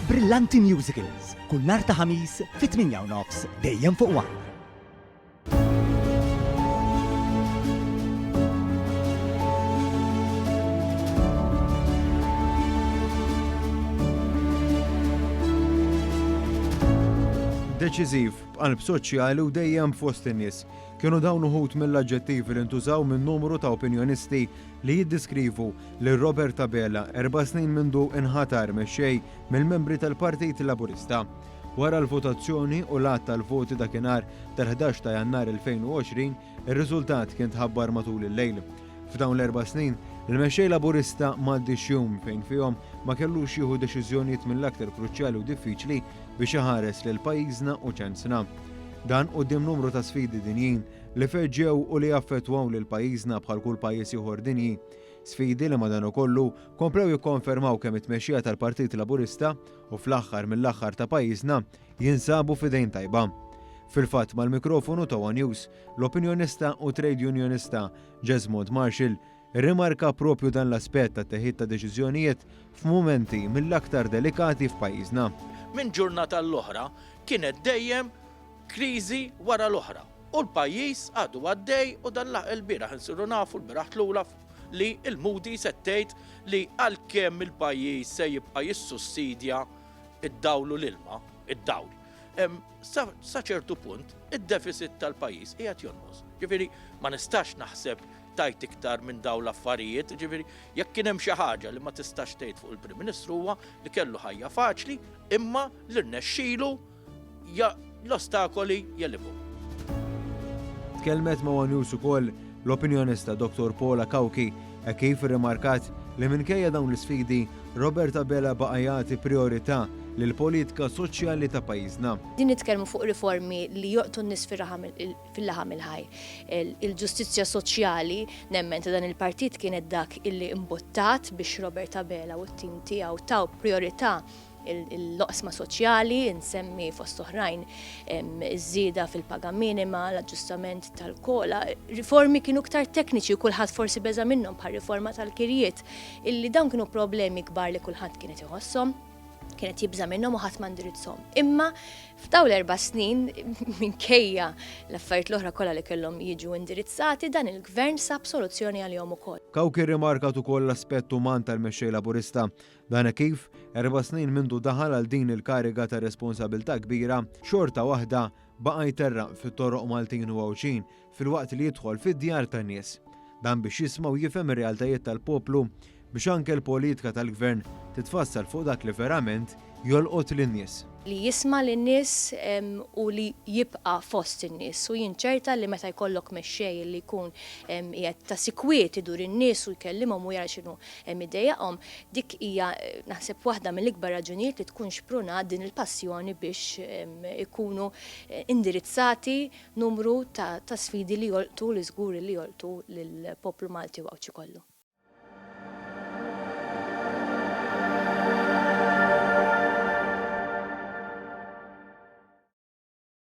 Brillanti Musicals, kull nhar ta' ħamis fit-8:30 dejjem fuq One. Deċiżiv, b'qalb soċjali u dejjem fost in-nies. Kienu dawn uħud mill-aġġettivi li ntużaw minn numru ta' opinjonisti li jiddiskrivu lil Robert Abela 4 snin mindu inħatar mexxej mill-membri tal-Partit Laburista. Wara l-votazzjoni u l-att tal-voti dakinhar tal-11 ta' Jannar 2020, ir-riżultat kien tħabbar matul il-lejl. F'dawn l-4 snin, il-mexxej Laburista m'għaddix jum fejn fihom ma kellux jieħu deċiżjonijiet mill-aktar kruċjali u diffiċli biex iħares lil pajjiżna u ċansna. Dan quddiem numru ta' sfidi dinjin li feġġew u li jaffettwaw lil pajjiżna bħal kull pajjiż ieħor dinji. Sfidi li madankollu komplew jikkonfermaw kemm it-tmexxija tal-Partit Laburista u fl-aħħar mill-aħħar ta' pajjiżna jinsabu f'idejn tajba. Fil-fatt mal-mikrofonu ta' One News, l-opinjonista u trade unionista Jesmond Marshall rimarka propju dan l-aspett ta' teħid ta' deċiżjonijiet f'mumenti mill-aktar delikati f'pajjiżna. Minn ġurnata l-oħra kienet dejjem kriżi wara l-oħra. U l-pajjiż għadu għaddej u dan il-biraħ insiru nafu l-biraħ tlula li il-Mudi settejt li għalkemm il-pajjiż se jibqa' jissussidja id-dawlu l-ilma, id-dawl. Sa ċertu punt, id-deficit tal-pajjiż qiegħed jonqos. Ġifieri ma nistax naħseb tajt iktar minn dawn l-affarijiet, ġifieri jekk kien hemm xi ħaġa li ma tistax tgħid fuq il-Prim Ministru huwa li kellu ħajja faċli imma li rnexxielu l-ostakoli jelibu. Tkellmet ma' One News ukoll l-opinjonista Dr. Paula Kawki kif irrimarkat li minkejja dawn l-isfidi Robert Abela baqa' jagħti priorità lill-politika soċjali ta' pajjiżna. Din nitkellmu fuq riformi li joqtu n-nies fil-laħam il-ħaj. Il-ġustizzja soċjali nemmen ta' dan il-partit kienet dak illi imbuttat biex Robert Abela u t-tim tiegħu taw priorità il-loqsma soċjali, insemmi fost oħrajn iż-żieda fil-paga minima, l-aġġustament tal-kola. Riformi kienu ktar tekniċi u kulħadd forsi beża minnhom bħal riforma tal-kirjiet, illi dawn kienu problemi kbar li kulħadd kienet iħosshom, kienet jibża minnhom u ħadd ma ndirizzhom. Imma f'dawn l-4 snin minkejja l-affarijiet l-oħra kollha li kellhom jiġu indirizzati dan il-gvern sab soluzzjoni għalihom ukoll. Kawki rrimarkat ukoll l-aspett uman tal-mexxej Laburista. Dan kif 4 snin mindu daħal għal din il-kariga ta' responsabilità kbira, xorta waħda baqa' jterraq fit-toroq Maltin u Għawċin fil-waqt li jidħol fid-djar tan-nies. Dan biex jisma' u jifhem ir-realtajiet tal-poplu biex anke l-politika tal-gvern titfassal fuq dak li verament jolqot lin-nies. Li jisma' lin-nies u li jibqa' fost in-nies u jinċerta li meta jkollok mexxej li jkun qiegħed ta' sikwiet idur in-nies u jkellimhom u jara x'inhu idejjaqhom, dik hija naħseb waħda mill-ikbar raġunijiet li tkun xprunat din il-passjoni biex ikunu indirizzati numru ta' sfidi li jolqtu li żgur li jolqtu lill-poplu Malti u Għawċi kollu.